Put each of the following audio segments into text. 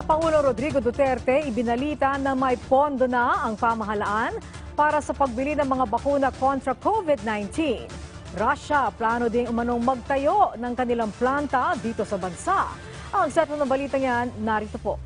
Pangulong Rodrigo Duterte ibinalita na may pondo na ang pamahalaan para sa pagbili ng mga bakuna kontra COVID-19. Russia plano ding umanong magtayo ng kanilang planta dito sa bansa. Ang set ng balitang yan, narito po.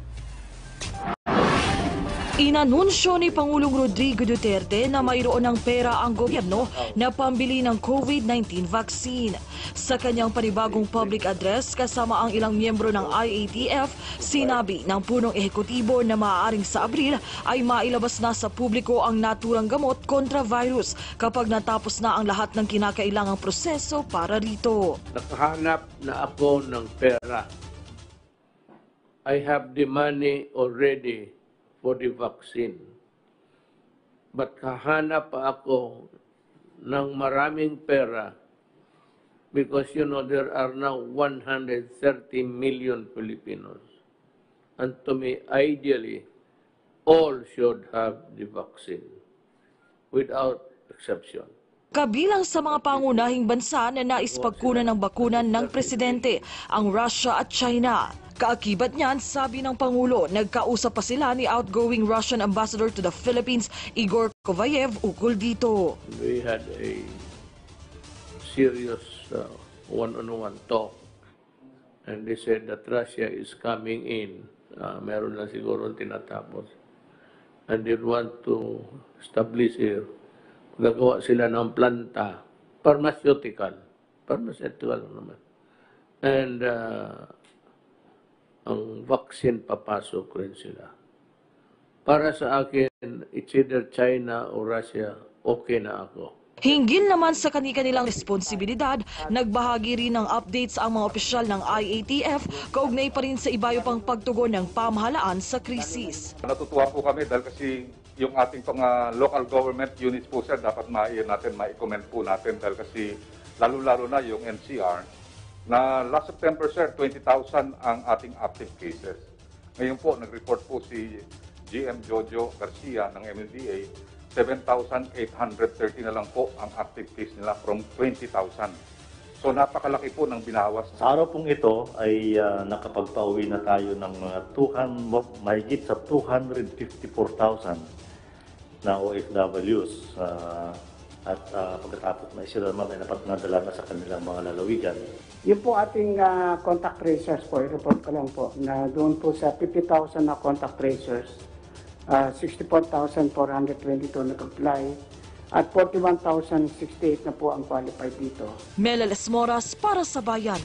Inanunsyo ni Pangulong Rodrigo Duterte na mayroon ng pera ang gobyerno na pambili ng COVID-19 vaccine. Sa kanyang panibagong public address kasama ang ilang miyembro ng IATF, sinabi ng punong ehekutibo na maaaring sa Abril ay mailabas na sa publiko ang naturang gamot kontra virus kapag natapos na ang lahat ng kinakailangang proseso para rito. Nakahanap na ako ng pera. I have the money already for the vaccine. But kahanap pa ako ng maraming pera because there are now 130 million Filipinos. And to me, ideally, all should have the vaccine without exception. Kabilang sa mga pangunahing bansa na nais pagkunan ng bakunan ng presidente, ang Russia at China. Kaakibat niyan, sabi ng Pangulo, nagkausap pa sila ni outgoing Russian Ambassador to the Philippines, Igor Kovayev, ukol dito. We had a serious one-on-one talk and they said that Russia is coming in. Meron na siguro tinatapos. And they want to establish here. Gagawa sila ng planta, pharmaceutical naman. And ang vaccine papasok rin sila. Para sa akin, it's either China or Russia, okay na ako. Hinggil naman sa kanilang responsibilidad, nagbahagi rin ng updates ang mga opisyal ng IATF kaugnay pa rin sa ibayo pang pagtugon ng pamahalaan sa krisis. Natutuwa po kami dahil kasi yung ating local government units po sir, dapat ma-comment po natin dahil kasi lalo-lalo na yung NCR na last September sir, 20,000 ang ating active cases. Ngayon po, nag-report po si GM Jojo Garcia ng MLDA, 7,830 na lang po ang active case nila from 20,000. So napakalaki po ng binawas. Sa araw pong ito ay nakapagpauwi na tayo ng mahigit sa 254,000 na OFWs. At pagkatapos na sila naman ay napatnadala na sa kanilang mga lalawigan. Yung po ating contact tracers po, i-report ko lang po, na doon po sa 50,000 na contact tracers, 64,422 nag-apply at 41,068 na po ang qualified dito. Mela Lesmoras para sa Bayan.